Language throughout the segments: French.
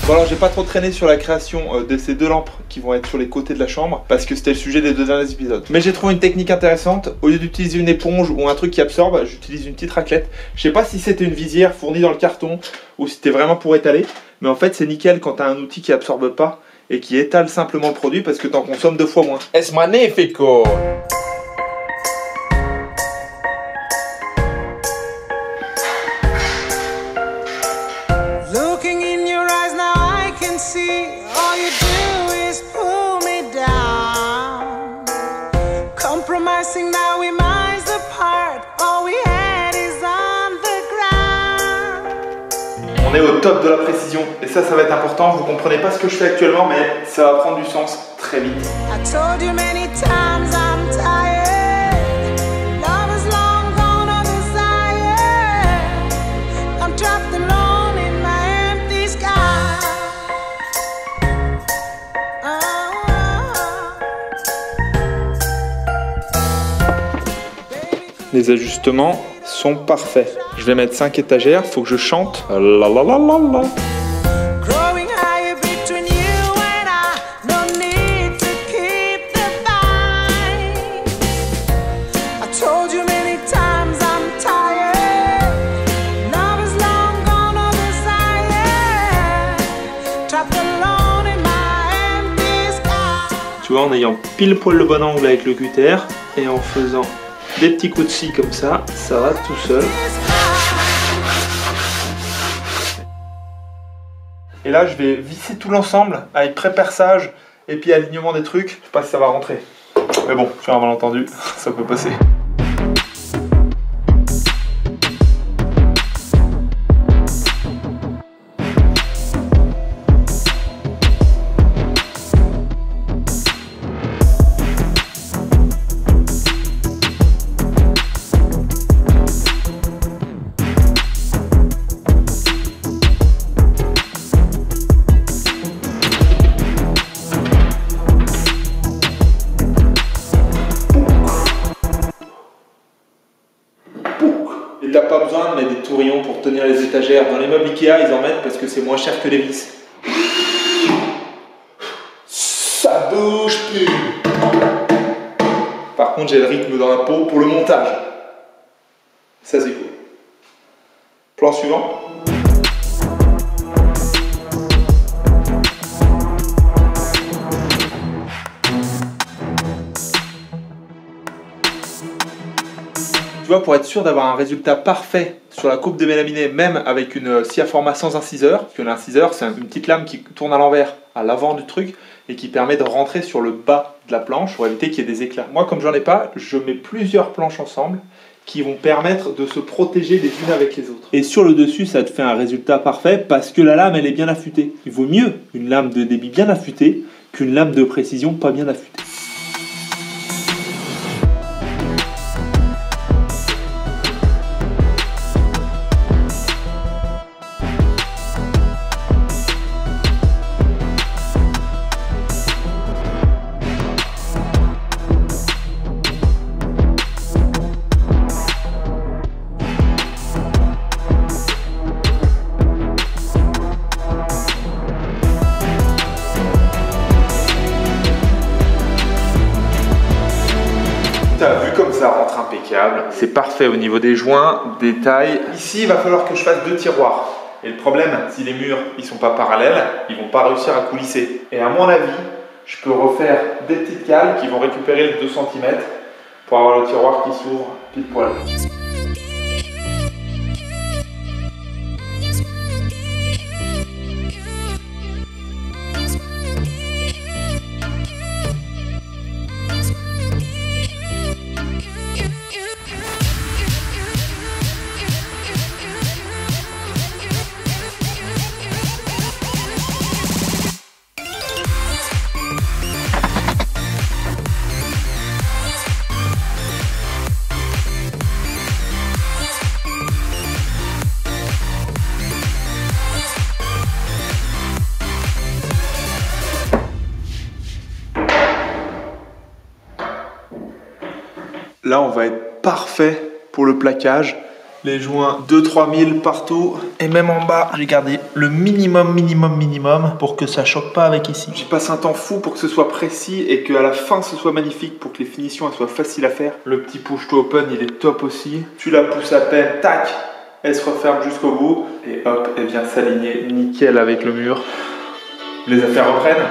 Bon alors j'ai pas trop traîné sur la création de ces deux lampes qui vont être sur les côtés de la chambre parce que c'était le sujet des deux derniers épisodes. Mais j'ai trouvé une technique intéressante. Au lieu d'utiliser une éponge ou un truc qui absorbe, j'utilise une petite raclette. Je sais pas si c'était une visière fournie dans le carton ou si c'était vraiment pour étaler. Mais en fait c'est nickel quand t'as un outil qui absorbe pas et qui étale simplement le produit parce que t'en consommes 2 fois moins. Es magnifico! On est au top de la précision et ça va être important. Vous comprenez pas ce que je fais actuellement mais ça va prendre du sens très vite. Les ajustements sont parfaits. Je vais mettre 5 étagères, faut que je chante. La la la la la. Tu vois, en ayant pile poil le bon angle avec le cutter et en faisant des petits coups de scie comme ça va tout seul. Et là, je vais visser tout l'ensemble avec pré-perçage et puis alignement des trucs. Je sais pas si ça va rentrer. Mais bon, sur un malentendu, ça peut passer. Et t'as pas besoin de mettre des tourillons pour tenir les étagères. Dans les meubles Ikea, ils en mettent parce que c'est moins cher que les vis. Ça bouge plus. Par contre, j'ai le rythme dans la peau pour le montage. Ça, c'est cool. Plan suivant. Tu vois, pour être sûr d'avoir un résultat parfait sur la coupe de mélaminée, même avec une scie à format sans inciseur, parce que l'inciseur c'est une petite lame qui tourne à l'envers, à l'avant du truc, et qui permet de rentrer sur le bas de la planche pour éviter qu'il y ait des éclats. Moi, comme j'en ai pas, je mets plusieurs planches ensemble qui vont permettre de se protéger les unes avec les autres. Et sur le dessus, ça te fait un résultat parfait parce que la lame, elle est bien affûtée. Il vaut mieux une lame de débit bien affûtée qu'une lame de précision pas bien affûtée. Vu comme ça rentre impeccable, c'est parfait au niveau des joints, des tailles. Ici, il va falloir que je fasse 2 tiroirs. Et le problème, si les murs ils sont pas parallèles, ils vont pas réussir à coulisser. Et à mon avis, je peux refaire des petites cales qui vont récupérer les 2 cm pour avoir le tiroir qui s'ouvre pile poil. Là, on va être parfait pour le plaquage Les joints 2-3 000 partout. Et même en bas, j'ai gardé le minimum pour que ça choque pas avec ici. J'y passe un temps fou pour que ce soit précis et qu'à la fin ce soit magnifique, pour que les finitions elles soient faciles à faire. Le petit push to open il est top aussi. Tu la pousses à peine, tac, elle se referme jusqu'au bout. Et hop, elle vient s'aligner nickel avec le mur. Les affaires reprennent.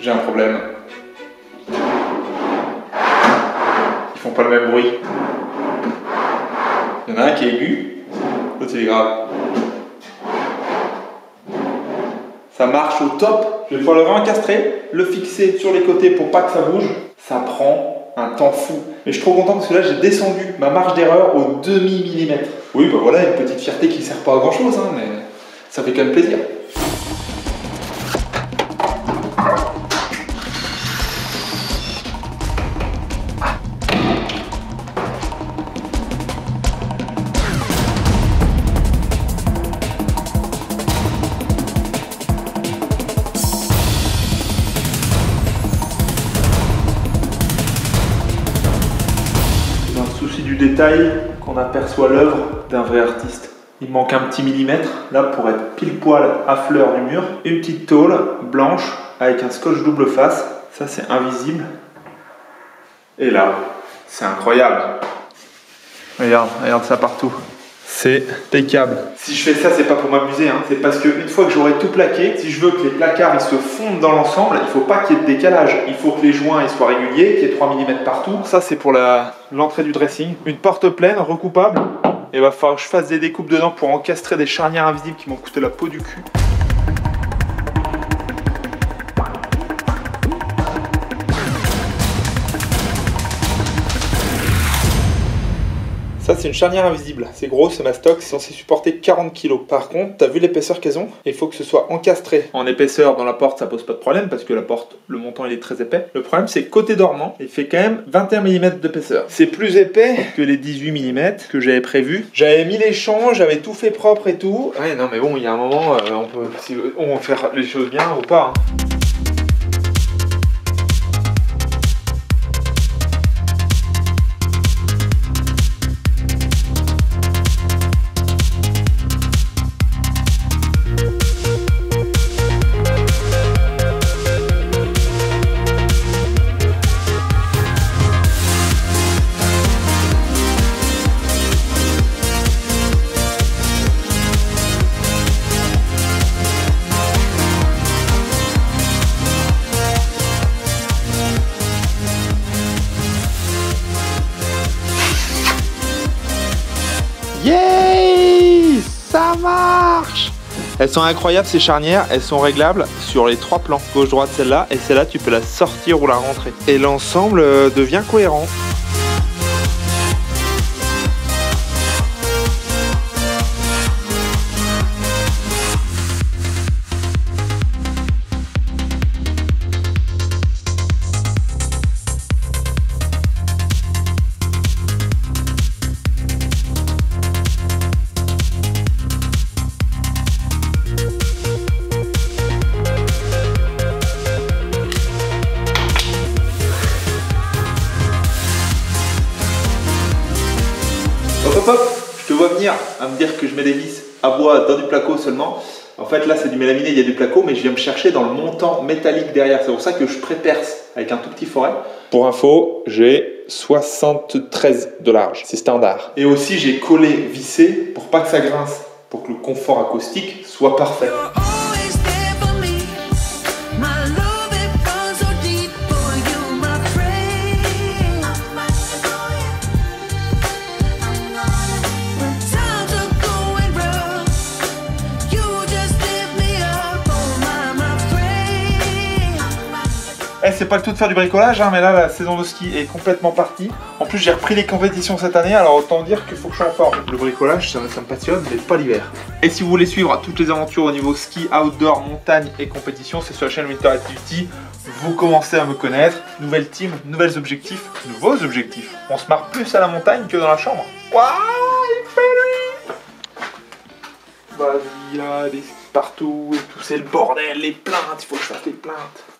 J'ai un problème. Ils font pas le même bruit. Il y en a un qui est aigu, l'autre il est grave. Ça marche au top. Je vais pouvoir le réencastrer, le fixer sur les côtés pour pas que ça bouge. Ça prend un temps fou. Mais je suis trop content parce que là j'ai descendu ma marge d'erreur au demi-millimètre. Oui, bah voilà, une petite fierté qui sert pas à grand chose, hein, mais ça fait quand même plaisir. Détail qu'on aperçoit l'œuvre d'un vrai artiste. Il manque un petit millimètre là pour être pile poil à fleur du mur. Une petite tôle blanche avec un scotch double face. Ça c'est invisible. Et là, c'est incroyable. Regarde ça partout. C'est impeccable. Si je fais ça, c'est pas pour m'amuser, hein. C'est parce qu'une fois que j'aurai tout plaqué, si je veux que les placards ils se fondent dans l'ensemble, il faut pas qu'il y ait de décalage. Il faut que les joints ils soient réguliers, qu'il y ait 3 mm partout. Ça, c'est pour l'entrée du dressing. Une porte pleine, recoupable. Et il va falloir que je fasse des découpes dedans pour encastrer des charnières invisibles qui m'ont coûté la peau du cul. Ça c'est une charnière invisible, c'est gros, c'est ma stock, c'est censé supporter 40 kg. Par contre, t'as vu l'épaisseur qu'elles ont? Il faut que ce soit encastré. En épaisseur dans la porte, ça pose pas de problème parce que la porte, le montant il est très épais. Le problème c'est côté dormant, il fait quand même 21 mm d'épaisseur. C'est plus épais que les 18 mm que j'avais prévu. J'avais mis les champs, j'avais tout fait propre et tout. Ouais non mais bon, il y a un moment, on peut faire les choses bien ou pas. Hein. Yeah! Ça marche! Elles sont incroyables ces charnières, elles sont réglables sur les 3 plans. Gauche-droite celle-là, et celle-là tu peux la sortir ou la rentrer. Et l'ensemble devient cohérent. Hop hop hop, je te vois venir à me dire que je mets des vis à bois dans du placo seulement. En fait là c'est du mélaminé, il y a du placo, mais je viens me chercher dans le montant métallique derrière. C'est pour ça que je pré-perce avec un tout petit forêt. Pour info, j'ai 73 de large, c'est standard. Et aussi j'ai collé, vissé pour pas que ça grince, pour que le confort acoustique soit parfait. Eh, c'est pas le tout de faire du bricolage, hein, mais là la saison de ski est complètement partie. En plus j'ai repris les compétitions cette année, alors autant dire qu'il faut que je sois en forme. Le bricolage ça me passionne, mais pas l'hiver. Et si vous voulez suivre toutes les aventures au niveau ski, outdoor, montagne et compétition, c'est sur la chaîne Winter Activity. Vous commencez à me connaître. Nouvelle team, nouveaux objectifs. On se marre plus à la montagne que dans la chambre. Waouh, il fait nuit. Vas-y, là, des skis partout et tout, c'est le bordel, les plaintes, il faut que je fasse les plaintes.